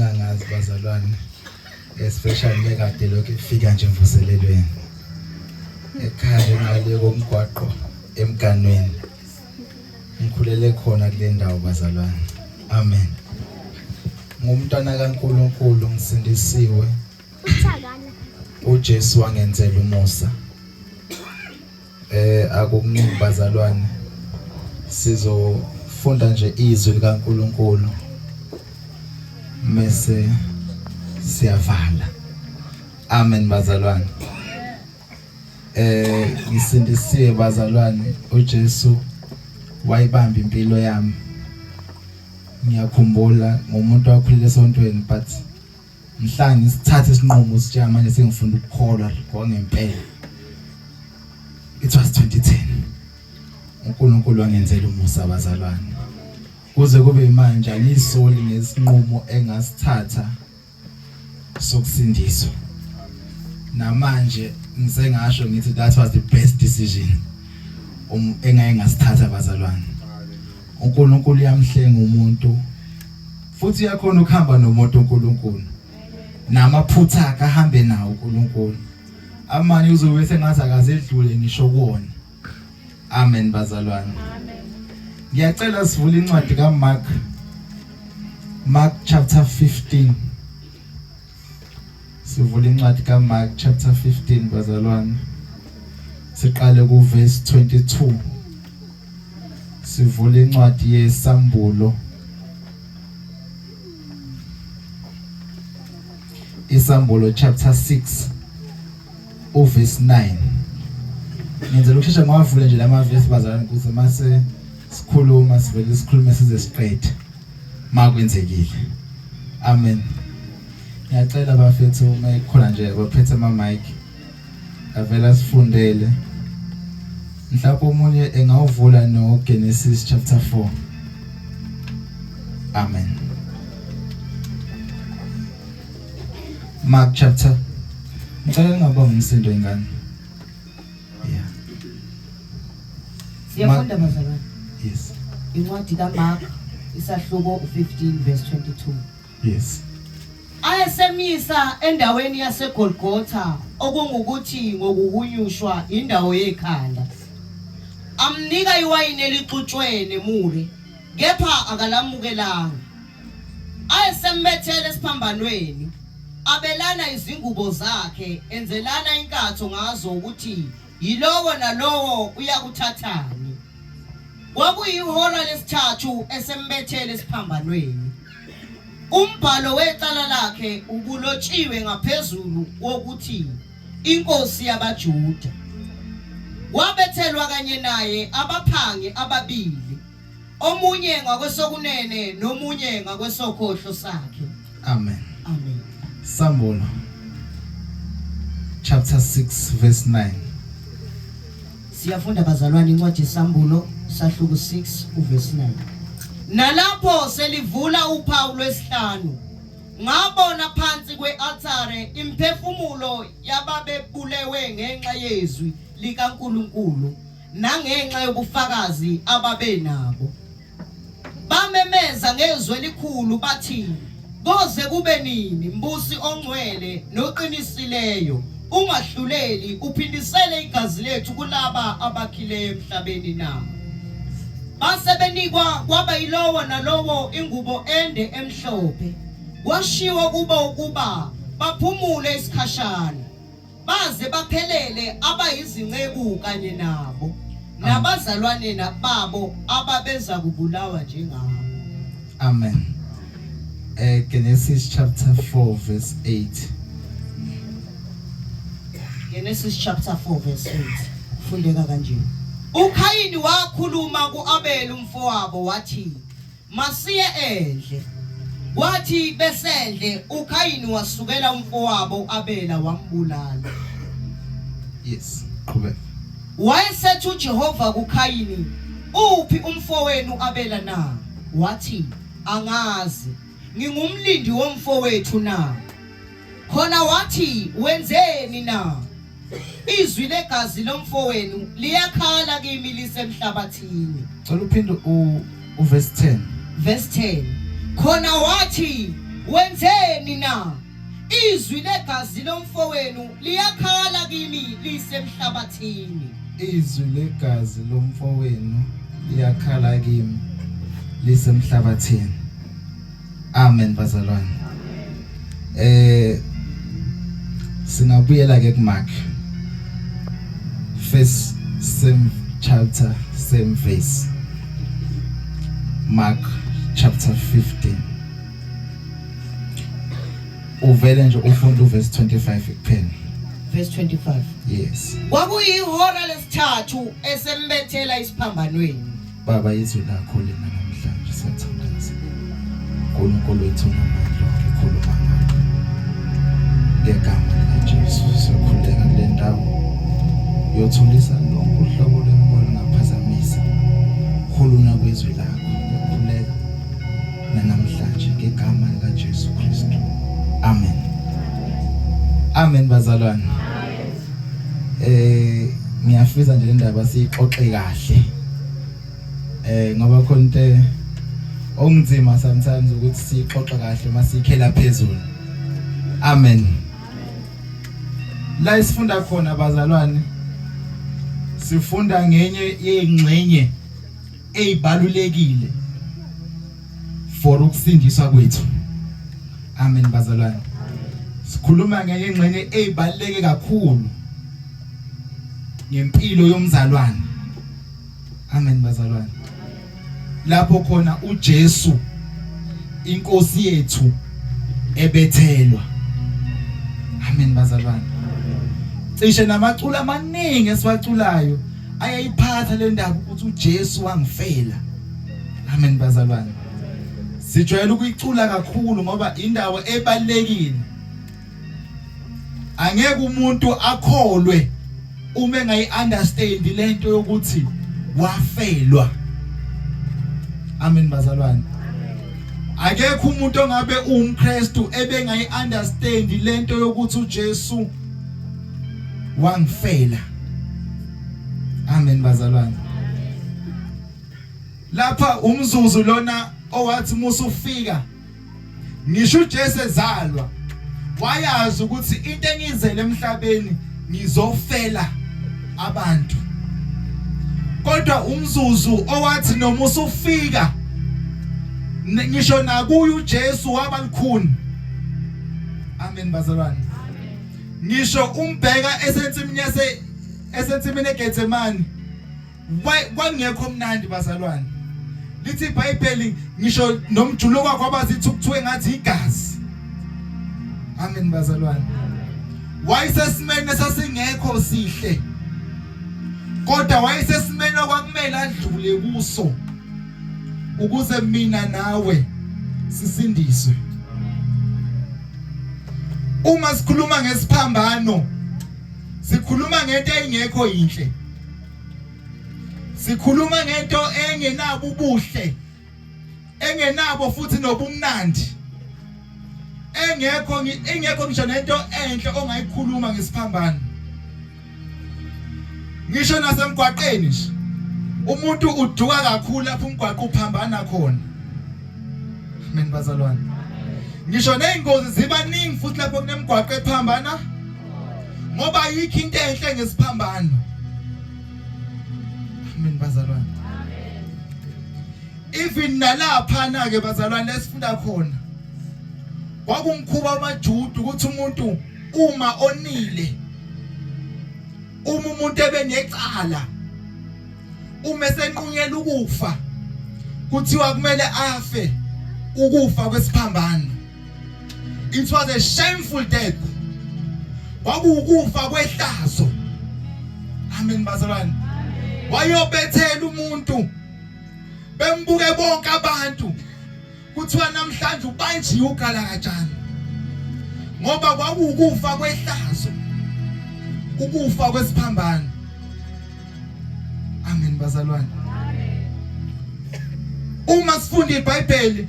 engangazi bazalwane, especially lekade lokho ifika nje mvuselelweni ekhaya ngale komgwaqo emganweni ngikhulele khona kule ndawo bazalwane. Amen. Ngumntwana kaNkulunkulu ngisindisiwe. uJesu wangenzela umusa. Akukuningi bazalwane, sizofunda nje izwi likaNkulunkulu mase siyavala. Amen bazalwane. Ngisindisiwe bazalwane, uJesu wayibamba impilo yami. Ngiyakhumbula ngomuntu wakhulile esontweni, but mhla ngisithatha isinqumo sithe manje sengifunda ukukholwa kwangempela. It was 2010. uNkulunkulu wangenzela umusa bazalwane. Kuze kube manje angisoli ngesinqumo engasithatha sokusindiswa. Namanje ngisengasho ngithi that was the best decision engake ngasithatha bazalwane. uNkulunkulu yamhlenga umuntu futhi yakhona ukuhamba nomuntu uNkulunkulu. Namaphutha akhe ahambe nawo uNkulunkulu. Amanye uzobe sengathi akazedlule ngisho kuona. Amen bazalwane. Amen. Ngiyacela sivule incwadi kaMark. Mark chapter 15. Sivule incwadi kaMark chapter 15 bazalwane. Siqale ku verse 22. Sivule incwadi yesambulo. Isambulo chapter 6 verse 9. Ngenzela ukushesha ngawavule nje lama verse bazalwane ukuze mase sikhuluma sivele sikhulume size siqede makwenzekile. Amen. Ngiyacela bafethu uma ikhona nje baphethe ama mic avela sifundele. Mhlawumbe umunye engawuvula no Genesis chapter 4. Amen. Mark chapter. Ngicela ngingabonga umsindo ingane. Yeah. Siyafunda bazalwane. Yes. Incwadi kaMark isahluko 15 verse 22. Yes. Ayesemisa endaweni yaseGolgotha okungukuthi ngokuhunyushwa indawo yekhanda. Amnika iwayini elixutshwe nemure, kepha akalamukelanga. Ayesembethele esiphambanweni, abelana izingubo zakhe, enzelana inkatho ngazo ukuthi yilowo nalowo uyakuthathani. Kwakuyihora lesithathu esembethele esiphambanweni. Umbhalo wecala lakhe ubulotshiwe ngaphezulu wokuthi inkosi yabaJuda. Wabethelwa kanye naye abaphangi ababili, omunye ngakwesokunene nomunye ngakwesokhohlo sakhe. Amen. Amen. Sambulo chapter 6 verse 9. Siyafunda bazalwane incwadi Sambulo sahluko 6 verse 9. Nalapho selivula uphawu lwesihlanu, ngabona phansi kwealtare imphefumulo yababebulewe ngenxa yezwi likaNkulunkulu nangenxa yobufakazi ababenabo. Bamemeza ngezwi elikhulu bathi, koze kube nini mbusi ongcwele noqinisileyo, ungahluleli uphindisele igazi lethu kulaba abakhileyo emhlabeni na. Base benikwa kwaba yilowo nalowo ingubo ende emhlophe. Kwashiwo kubo ukuba baphumule isikhashana, baze baphelele abayizinceku kanye nabo nabazalwane nababo ababeza kubulawa njengabo. Amen. Genesis chapter 4 verse 8. Genesis chapter 4 verse 8. Fundeka kanje. uKhayini wakhuluma kuAbel umfowabo wathi, masiye endle. Wathi besendle uKhayini wasukela umfowabo Abela wambulala. Yes, correct. Wayesethi uJehova kuKhayini, uphi umfowenu Abela na? Wathi, angazi, ngingumlindi womfowethu na. Khona wathi, wenzeni na? Izwi legazi lomfowenu liyakhala kimi lisemhlabathini. Cela uphinde verse 10. Verse 10. Khona wathi, wenzeni na? Izwi legazi lomfowenu liyakhala kimi lisemhlabathini. Izwi legazi lomfowenu liyakhala kimi lisemhlabathini. Amen bazalwane. Singabuyela ke kuMark. First same chapter, same verse. Mark chapter 15. Uvele nje ufunda uverse 25 kuphela. Verse 25. Yes. Kwakuyihora lesithathu esembethela isiphambanweni. Baba izwi lakho lena namhlanje siyathandaza. uNkulunkulu wethu namandla ngikhuluma ngakho. Ngegama likaJesu sikhuleka kule ndawo. Yothulisa lonke uhlobo lwemoya ngaphazamisa. Khuluma kwezwi lakho. Ngikhuleka namhlanje ngegama likaJesu Kristu. Amen. Amen bazalwane. Ngiyafisa nje indaba siyixoxe kahle. Ngoba khona into ongizima sometimes ukuthi siyixoxe kahle masikhela phezulu. Amen. La isifunda khona bazalwane sifunda ngenye yengxenye ezibalulekile for ukusindiswa kwethu. Amen bazalwane. Sikhuluma ngenye ingxenye ezibaluleke kakhulu ngempilo yomzalwane. Amen bazalwane. Lapho khona uJesu inkosi yethu ebethelwa. Amen bazalwane. Cishe namaculo amaningi esiwaculayo ayayiphatha le ndaba ukuthi uJesu wangifela. Amen bazalwane. Sijwayele ukuyicula kakhulu ngoba indawo ebalekile. Angeke umuntu akholwe uma engayi-understand lento yokuthi wafelwa. Amen bazalwane. Akekho umuntu ongabe uMkristu ebengayi-understand lento yokuthi uJesu wangifela. Amen bazalwane. Lapha umzuzu lona owathi musufika ngisho uJesu ezalwa wayazi ukuthi into engizele emhlabeni ngizofela abantu. Kodwa umzuzu owathi noma usufika ngisho nakuye uJesu wabalukhuni. Amen bazalwane. Ngisho umbheka esensimini eGetsemane kwangekho mnandi bazalwane. Lithi iBhayibheli ngisho nomjuluko kwabazithi ukuthiwe ngathi igazi. Amen bazalwane. Wayesesimene sasingekho sihle. Kodwa wayesesimene okwakumele adlule kuso ukuze mina nawe sisindiswe. Uma sikhuluma ngesiphambano sikhuluma ngento engekho yinhle. Sikhuluma ngento engenabo ubuhle. Engenabo futhi nobumnandi. Engekho ngisho nento enhle ongayikhuluma ngesiphambano. Ngisho nasemgwaqeni nje umuntu uduka kakhulu lapho umgwaqo uphambana khona. Amen bazalwane. Ngisho nezingozi ziba ningi futhi lapho kunemgwaqo ephambana ngoba yikho into enhle ngesiphambano. Amen bazalwane. Even nalapha na ke bazalwane lesifunda khona kwakumkhuba amaJuda ukuthi umuntu uma onile umuntu ebenecala uma esenqunyela ukufa kuthiwa kumele afe ukufa kwesiphambano. It was a shameful death. Kwakuwukufa kwehlazo. Amen bazalwane. Wayobethela umuntu bembuke bonke abantu kuthiwa namhlanje ubanjiwe ukhala kanjani ngoba kwakuwukufa kwehlazo, ukufa kwesiphambano. Amen bazalwane. Uma sifunda iBhayibheli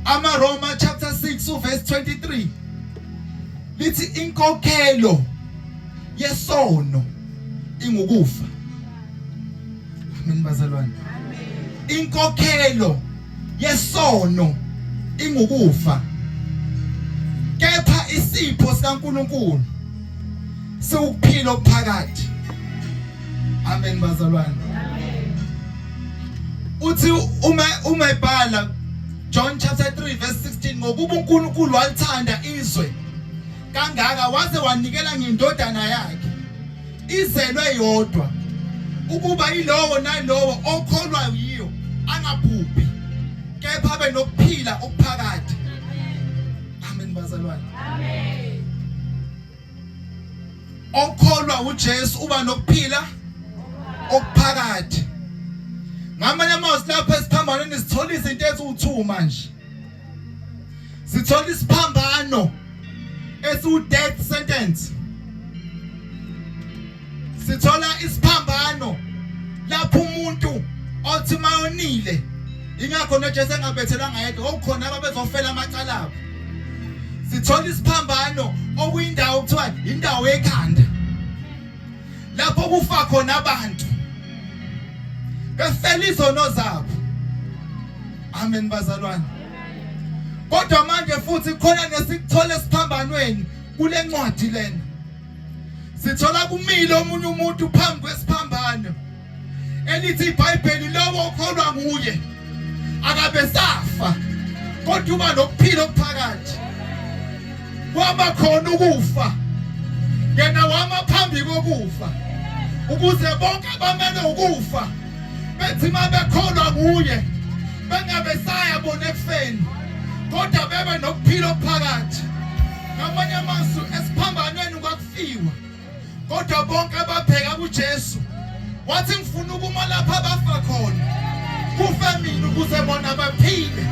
amaRoma chapter 6 verse 23 lithi inkokhelo yesono ingukufa. Amen bazalwane. Inkokhelo yesono ingukufa. kepha isipho sikaNkulunkulu sikuphila okuphakathi. Amen bazalwane. Uthi uma ebhala John chapter 3 verse 16, ngokuba uNkulunkulu walithanda izwe kangaka waze wanikela ngendodana yakhe izelwe yodwa, ukuba ilowo nalowo okholwa yiyo angabhubhi kepha abe nokuphila okuphakathi. Amen bazalwane. Amen. Okholwa uJesu uba nokuphila okuphakathi. Ngamanye amazwi lapho esiphambanweni sithola izinto eziwu2 manje. Sithola isiphambano death sentence. Sithola isiphambano lapho umuntu othi mayonile ingakho noJesu engabethelanga yedwa okukhona ababezofela amacala abo. Sithola isiphambano okuyindawo okuthiwa indawo ekhanda lapho kufa khona abantu befela izono zabo. Amen bazalwane. Kodwa manje futhi khona nesikuthola esiphambanweni kule ncwadi lena. Sithola kumile omunye umuntu phambi kwesiphambano elithi iBhayibheli lowo okholwa nguye akabe safa kodwa uba nokuphila okuphakathi. Kwaba khona ukufa yena wama phambi kokufa ukuze bonke abamele ukufa bethi mabekholwa nguye bengabe saya bona ekufeni kodwa bebe nokuphila okuphakathi. Ngamanye amazwi esiphambanweni kwakufiwa kodwa bonke ababheka kuJesu wathi ngifuna ukuma lapha abafa khona kufe mina ukuze bona baphile.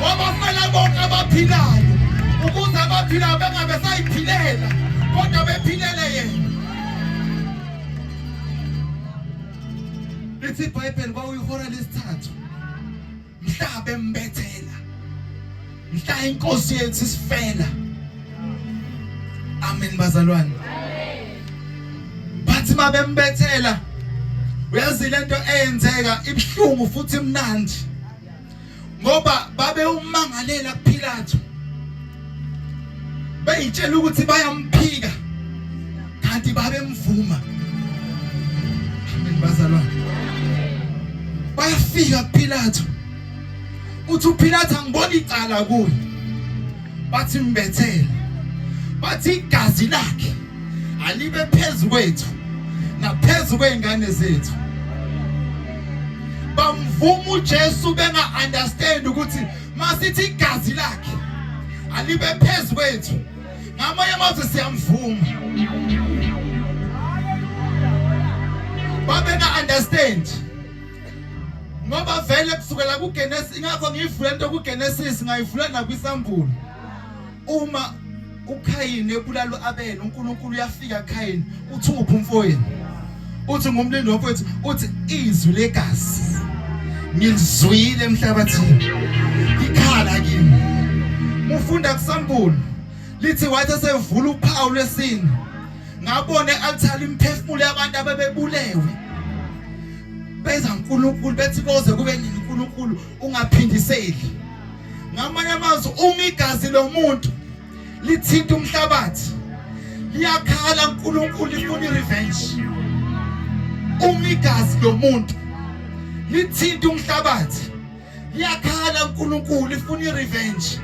Wabafela bonke abaphilayo ukuze abaphilayo bengabe sayiphilela kodwa bephilele yena. Lithi iBhayibheli kwakuyihora lesithathu mhla bembethela, mhla inkosi yethu isifela. Amen bazalwane. Bathi mabembethela uyazi lento eyenzeka ibhlungu futhi imnandi ngoba babe umangalela kuPhilathu beyitshela ukuthi bayamphika kanti babemvuma. Amen bazalwane. Bayafika kuPhilathu uthi uPhilathu angibona icala kuye. Bathi mbethela, bathi igazi lakhe alibe phezu kwethu naphezu kweingane zethu. Bamvuma uJesu benga understand ukuthi masithi igazi lakhe alibe phezu kwethu ngamanye amazwi siyamvuma. Babenga understand ngoba vele kusukela kuGenesis, ingakho ngiyivula into kuGenesis ngayivula nakwisambulo. Uma uKhayini ebulalo Abele uNkulunkulu uyafika kuKhayini uthi uphi umfowenu, uthi ngumlindi wamfowethu, uthi izwi legazi ngilizwile emhlabathini ikhala kimi. Mufunda kusambulo lithi wathi sevula uphawu lwesine ngabone altar imphefumulo yabantu ababebulewe beza uNkulunkulu bethi koze kube nini uNkulunkulu ungaphindiseli. Ngamanye amazwi uma igazi lomuntu lithinta umhlabathi liyakhala uNkulunkulu ifuna revenge. Uma igazi lomuntu lithinta umhlabathi liyakhala uNkulunkulu ifuna revenge.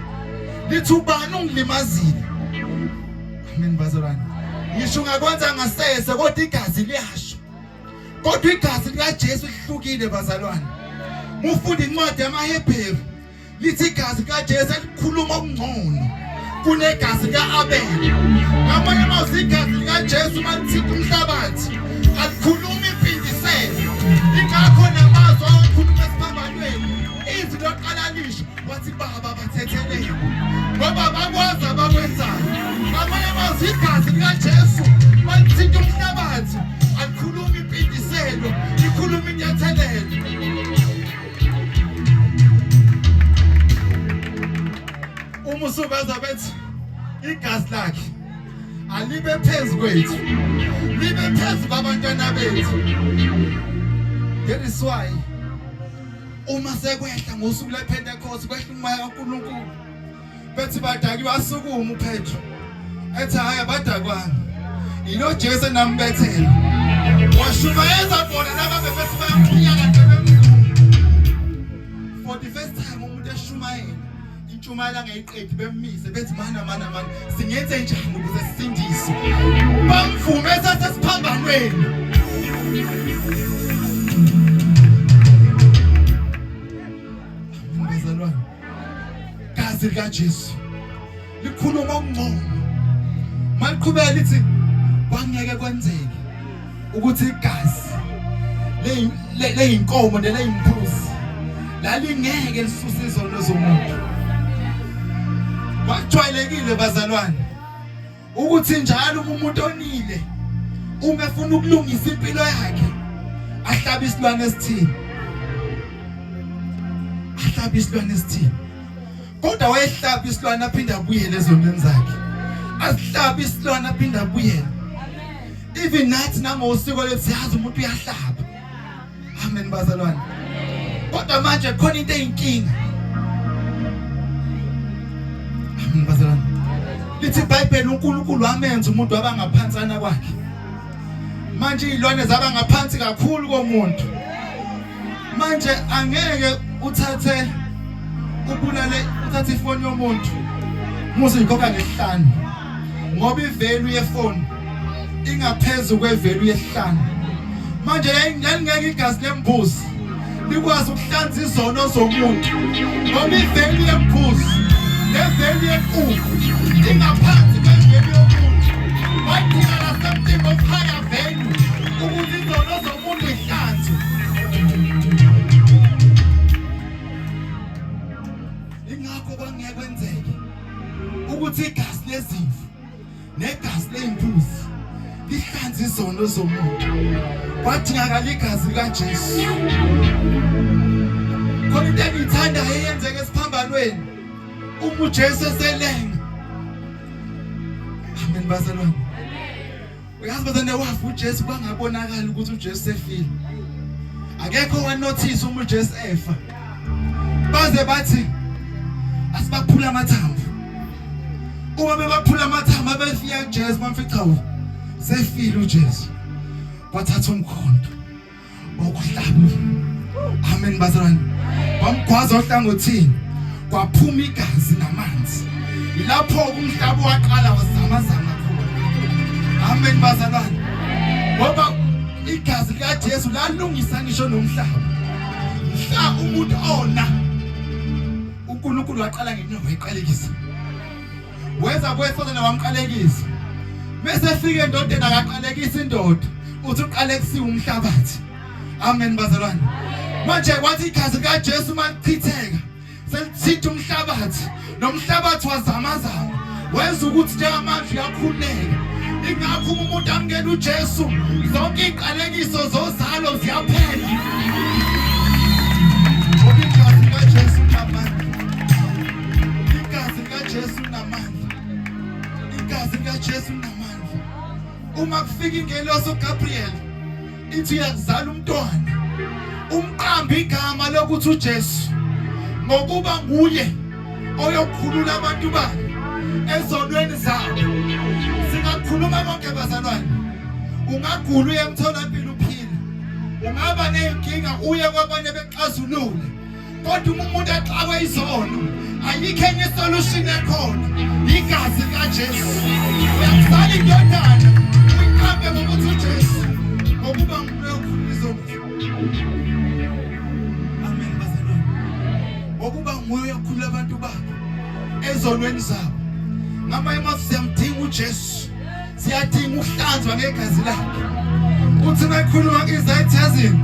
Lithi ubani ungilimazile. Amen bazalwane. Ngisho ngakwenza ngasese kodwa igazi liyasho. Kodwa igazi likaJesu lihlukile bazalwane. Mufunda incwadi yamaHebheru lithi igazi likaJesu likhuluma okungcono kunegazi likaAbele. Ngamanye amazwi igazi likaJesu malithinta umhlabathi alikhuluma impindiselo. Ingakho namazwi akhuluma esiphambanweni izwi loqala lisho wathi baba bathethelele ngoba bakwazi abakwenzayo. Ngamanye amazwi igazi likaJesu malithinta umhlabathi alikhuluma impindiselo, likhuluma inyathelelo. Umusubaza bethi igazi lakhe alibe phezu kwethu libe phezu kwabantwana bethu. That is why uma sekwehla ngosuku lePentecost kwehla umoya kaNkulunkulu bethi badaki basukuma uPetro ethi haya badakwami ilo Jesu enambethela washumayeza bona laba bebethi bayamqiya kanti for the first time umuntu eshumayela intshumayela ngeyiqedi bemise bethi mana singenze njani ukuze sisindiswe bamvume sasesiphambanweni bazalwane gazi likaJesu likhuluma okungcono maliqhubeka lithi kwangeke kwenzeke ukuthi igazi leyinkomo neleyimbuzi lalingeke lisuse izono zomuntu kwajwayelekile bazalwane ukuthi njalo umuntu onile uma efuna ukulungisa impilo yakhe ahlabe isilwane esithini kodwa wayehlaba isilwane aphinda abuyele ezonweni zakhe asihlaba isilwane aphinda abuyele even nathi nangosiko lethu siyazi umuntu uyahlaba amen bazalwane kodwa manje khona into eyinkinga amen bazalwane lithi iBhayibheli uNkulunkulu wamenza umuntu wabangaphansana kwakhe manje izilwane zaba ngaphansi kakhulu komuntu manje angeke uthathe ifoni yomuntu muze ikhokha ngehlanu ngoba ivalue yefoni ingaphezulu kwevalue yehlanu manje yayingeke igazi lembuzi likwazi ukuhlanza izono zomuntu ngoba ivalue yembuzi nevalue yenkukhu ingaphansi kwevalue yomuntu wadingala something of higher value ukuthi izono zomuntu ihlanzwe ingakho kwangeke kwenzeke ukuthi igazi lezimvu negazi lembuzi lihlanze izono zomuntu kwadingakala igazi likaJesu khona into engiyithanda eyenzeke esiphambanweni uma uJesu eselenga amen bazalwane uyazi bazane wafu uJesu kwangabonakala ukuthi uJesu sefile akekho wanotice uma uJesu efa baze bathi asibaphula amathambo uma bebaphula amathambo abefika kuJesu bamfica sefile uJesu bathatha umkhonto wokuhlaba amen bazalwane bamgwaza ohlangothini kwaphuma igazi namanzi ilapho umhlaba waqala wazamazama khona amen bazalwane ngoba igazi likaJesu lalungisa ngisho nomhlaba umuntu ona uNkulunkulu waqala ngenyanga wayiqalekisa weza kwesona wamqalekisa bese fike endodeni akaqalekisa indoda uthi uqalekisiwe umhlabathi amen bazalwane manje kwathi igazi likaJesu malichitheka selithitha umhlabathi nomhlabathi wazamazama wenza ukuthi njengamanje uyakhuleka ingakho umuntu amkela uJesu zonke iqalekiso zozalo ziyaphela ngoba igazi likaJesu namandla igazi likaJesu namandla igazi likaJesu namandla uma kufika ingelosi uGabriel ithi yakuzala umntwana umqamba igama lokuthi uJesu ngokuba nguye oyokhulula abantu bakhe ezonweni zabo singakhuluma konke bazalwane ungagula uye emtholampilo uphila ungaba nenkinga uye kwabanye bexazulule kodwa umuntu exawe izono ayikho enye solution ekhona igazi likaJesu uyakuzala indodana uyiqambe ngokuthi uJesu ngokuba nguye okhulula izono amen bazalwane ngokuba nguye okhulula abantu bakhe ezonweni zabo ngamanye amazwi siyamdinga uJesu siyadinga ukuhlanzwa ngegazi lakhe uthi nakhuluma ngizayithazini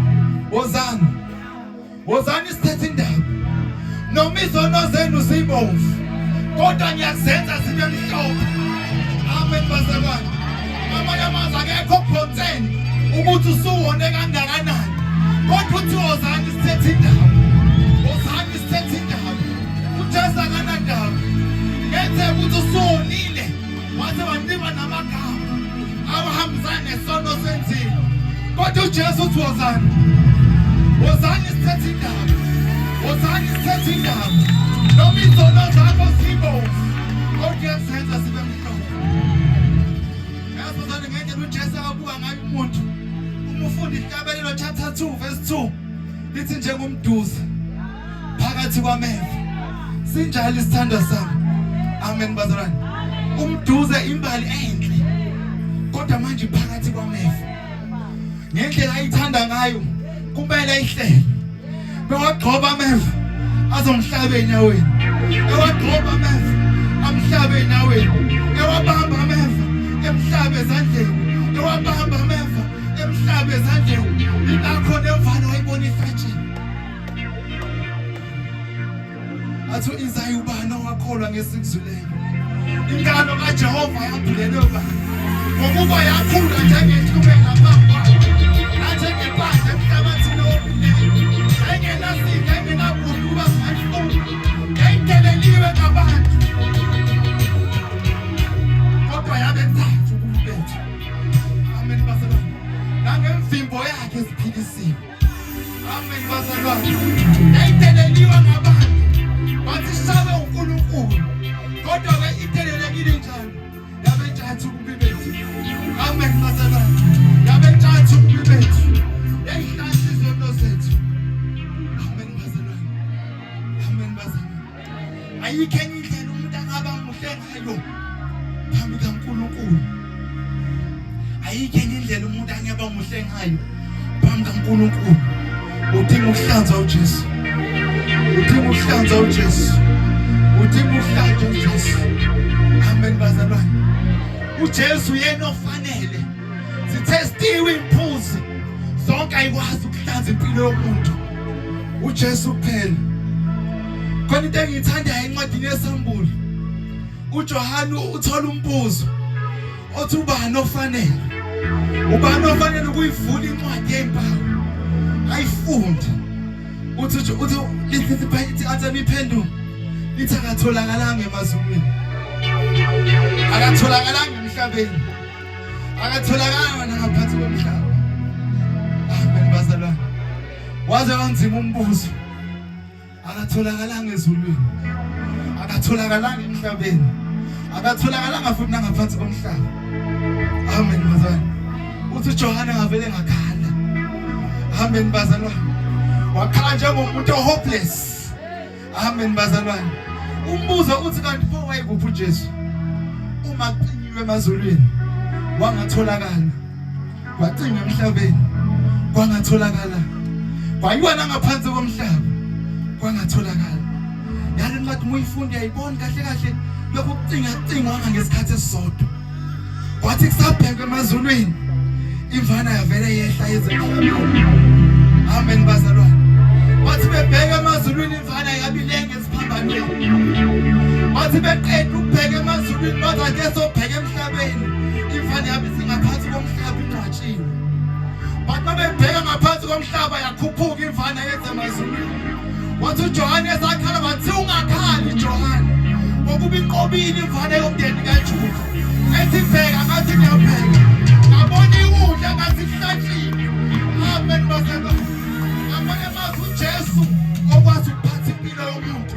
wozani sithethe indaba noma izono zenu zibomvu kodwa ngiyazenza zibe mhlophe amen bazalwane ngamanye amazwi akekho phonseni ukuthi usuwone kangakanani kodwa uthi wozani sithethe indaba uJesu akanandaba ngenze ukuthi usuwonile waze wandiba namagama awahambisana nesono senzile kodwa uJesu uthi wozani sithethe indaba noma izono zakho zibomvu kodwa uyazenza sibe mhlophe. Uyazibona ngendlela uJesu akabuka ngayo umuntu. Uma ufunda iHlabelelo chapter 2 verse 2 lithi njengomduze phakathi kwameva sinjalo isithanda sami. Amen bazalwane. Umduze imbali enhle kodwa manje phakathi kwameva ngendlela ayithanda ngayo kumele ihlele. Bewagcoba ameva azomhlaba enyaweni, ewagcoba ameva amhlaba enyaweni, ewabamba ameva emhlaba ezandleni, ewabamba ameva emhlaba ezandleni. Ingakho nemvana wayibona ifetshini athi izayo ubani owakholwa ngesikuzulelo. Ingalo kaJehova yambulelwe ubani ngokuba yakhula njengethubela phambi kwakhe nanjengempande emhlabathini owomileyo engenasini engenabuntu bangayifundi yayiteleliwe ngabantu kodwa yabethathu ukubetha. Amen bazalwane. Nangemvimbo yakhe esiphilisiwe. Amen bazalwane. Yayiteleliwe ngabantu bathi sabe uNkulunkulu kodwa ke itelelekile njalo yabethathu ukubetha. Amen bazalwane. Yabethathu ukubetha yayihlanza izono zethu. Amen bazalwane. Amen bazalwane. Ayikho enye indlela umuntu angaba muhle ngayo phambi kaNkulunkulu. Ayikho enye indlela umuntu angaba muhle ngayo phambi kaNkulunkulu. Udinga ukuhlanza uJesu. Udinga ukuhlanza uJesu. Udinga ukuhlanza uJesu. Amen bazalwane. uJesu yena ofanele. Sithestiwe imphuzi zonke ayikwazi ukuhlanza impilo yomuntu. uJesu kuphela. Khona into engiyithandayo encwadini yeSambulo. uJohane uthola umbuzo othi ubani ofanele. Ubani ofanele ukuyivula incwadi yezimpawu ayifunde. Uthi lithi athi imiphendulo lithi akatholakala emazulwini. Akatholakala emhlabeni. Akatholakala ngaphansi komhlaba. Amen bazalwane. Waze wanzima umbuzo. Akatholakala ezulwini. Akatholakala emhlabeni. Akatholakala futhi ngaphansi komhlaba. Amen bazalwane. Uthi uJohane ngavele ngakhala. Amen bazalwane. Wakhala njengomuntu hopeless. Amen bazalwane. Umbuzo uthi kanti pho wayekuphi uJesu? Uma qinyiwe emazulwini wangatholakala. Wacinga emhlabeni kwangatholakala. Kwayiwa ngaphansi komhlaba kwangatholakala. Yale ncwadi muyifunde ayiboni kahle kahle lokho kucinga ngesikhathi esisodwa. Kwathi kusabheka emazulwini imvana yavele yehla ezemhlabeni. Amen bazalwane. Wathi bebheka emazulwini imvana yabilenge esiphambanweni. Wathi beqeda ukubheka emazulwini bathi ake sobheka emhlabeni imvana yabe singaphansi komhlaba incwatshiwe. Bathi bebheka ngaphansi komhlaba yakhuphuka imvana yenze emazulwini. Wathi uJohane esakhala bathi ungakhali Johane ngokuba inqobile imvana yomndeni kaJuda. Ethi bheka ngathi ngiyabheka ngabona ikudla ngathi kuhlatshiwe. Amen bazalwane. Ngabona mazi uJesu okwazi ukuphatha impilo yomuntu.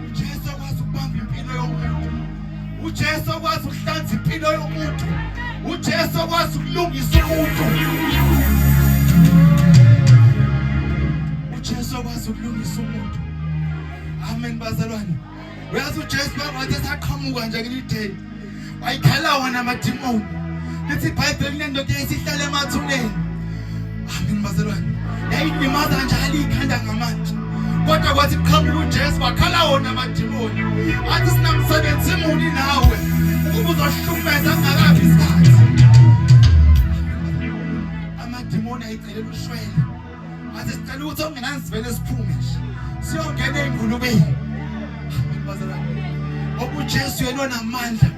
uJesu okwazi ukubamba impilo yomuntu. uJesu okwazi ukuhlanza impilo yomuntu. uJesu okwazi ukulungisa umuntu. uJesu okwazi ukulungisa umuntu. Amen bazalwane. Uyazi uJesu bathi esaqhamuka nje kulideni wayikhala wona amadimoni. Lithi iBhayibheli nendoda eyisihlala emathuneni. Amen bazalwane. Yayilimaza njalo ikhanda ngamanje. Kodwa kwathi kuqhamuka uJesu wakhala wona amadimoni. Athi sinamsebenzi muni nawe ukuba uzohlukumeza ngakabi isikhathi. Amadimoni ayicelela ushwele. Athi sicela ukuthi ongenanzivele siphume nje. Siyongena engulubeni. Amen bazalwane. uJesu yena onamandla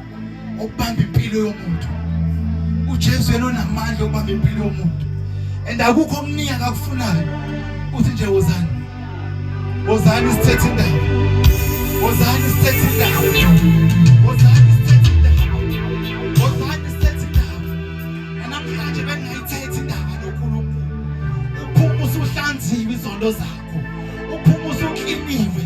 okubamba impilo yomuntu. uJesu yena onamandla okubamba impilo yomuntu. And akukho omningi akakufunayo. Uthi nje wozani. Wozani sithethe indaba. Wozani sithethe indaba. Wozani sithethe indaba. Wozani sithethe indaba. Namhlanje bengayithethe indaba noNkulunkulu. Uphuma usuhlanziwe izondo zakho. Uphuma usukliniwe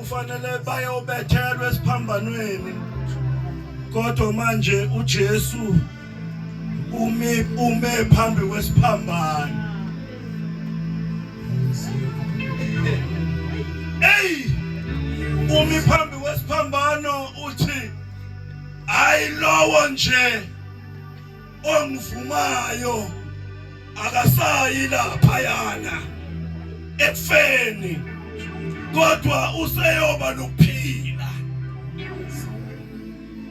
kufanele bayobethelwa esiphambanweni, kodwa manje uJesu ume phambi kwesiphambano. Hey, umi phambi kwesiphambano uthi ayilowo nje ongivumayo akasayi lapha yana ekufeni, kodwa useyoba nokuphila.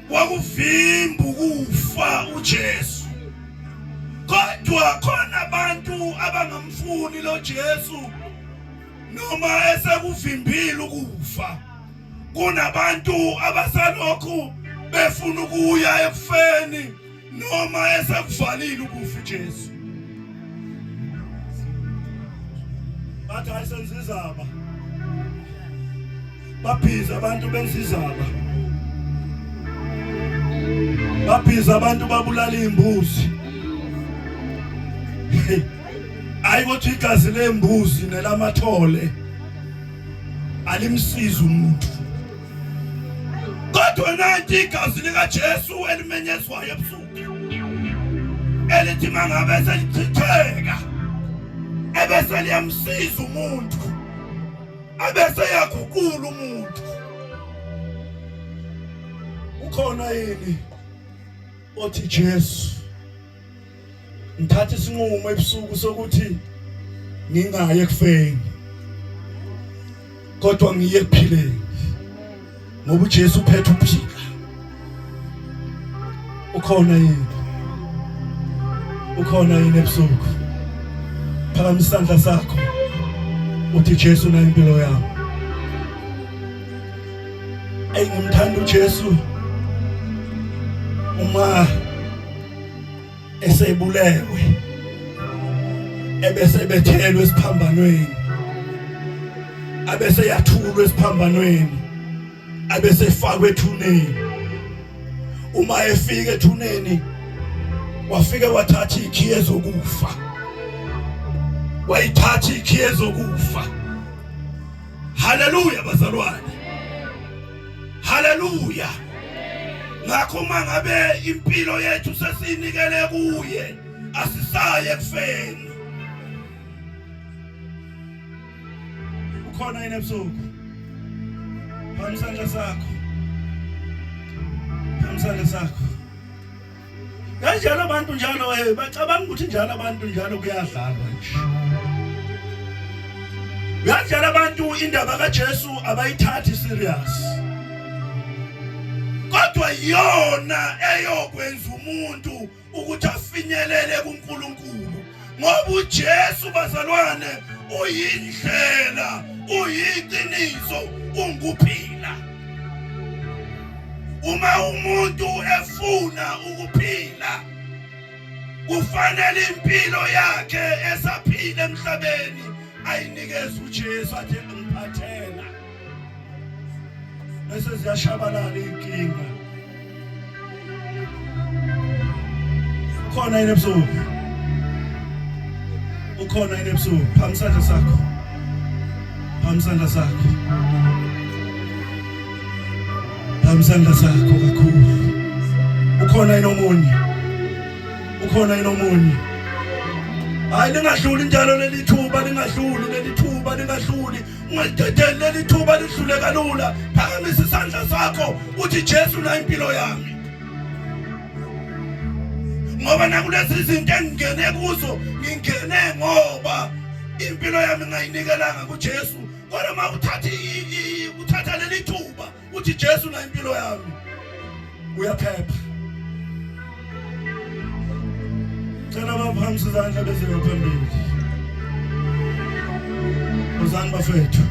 Wakuvimba ukufa uJesu, kodwa khona abantu abangamfuni lo Jesu noma esekuvimbile ukufa. Kunabantu abasalokhu befuna ukuya ekufeni noma esekuvalile ukufa uJesu. Bathi ayisenzizaba, baphiza abantu bensizaba, baphiza abantu babulala imbuzi. Ayikuthi igazi lembuzi nelamathole alimsiza umuntu, kodwa nanti igazi lika Jesu elimenyezwayo ebusuku elithi mangabe selichitheka ebese liyamsiza umuntu, abese yaguqula umuntu. Ukhona yini othi Jesu ngithatha isinqumo ebusuku sokuthi ngingaye ekufeni kodwa ngiye ekuphileni, ngoba uJesu uphethe ukuphila? Ukhona yini? Ukhona yini ebusuku? Phakamisa isandla sakho uthi Jesu na impilo yami. Ngimthanda uJesu uma esebulewe ebese bethelwe esiphambanweni, abese yathulwa esiphambanweni, abese efakwe ethuneni. Uma efika ethuneni wafika wathatha ikhiye zokufa, wayithatha ikhiye zokufa. Haleluya bazalwane, haleluya. Ngakho mangabe impilo yethu sesinikele kuye, asisaye ekufeni. Ukhona yini ebusuku? Phamisa isandla sakho, phamisa isandla sakho. Kanjalo abantu njalo bacabanga ukuthi njalo abantu njalo kuyadlalwa nje. Kanjalo abantu indaba kaJesu abayithathi serious, kodwa yona eyokwenza umuntu ukuthi afinyelele kuNkulunkulu, ngoba uJesu bazalwane uyindlela, uyiqiniso, ungukuphila. Uma umuntu efuna ukuphila, kufanele impilo yakhe esaphila emhlabeni ayinikeze uJesu, athi ngiphathela. Bese ziyashabalala inkinga. Ukhona yini ebusuku? Ukhona yini ebusuku? Phamisa isandla sakho, phamisa isandla sakho, phamisa isandla sakho kakhulu. Ukhona yini omunye? Ukhona yini omunye? Hayi lingadluli njalo leli thuba, lingadluli leli thuba, lingadluli. Ungalithathele leli thuba lidlule kalula. Phakamisa isandla sakho uthi Jesu na impilo yami. Ngoba nakulezi zinto engingene kuzo, ngingene ngoba impilo yami ngayinikelanga kuJesu. Kodwa uthatha leli thuba uthi Jesu na impilo yami, uyaphepha. Cela baphamisa izandla beze phambili. Uzani bafethu.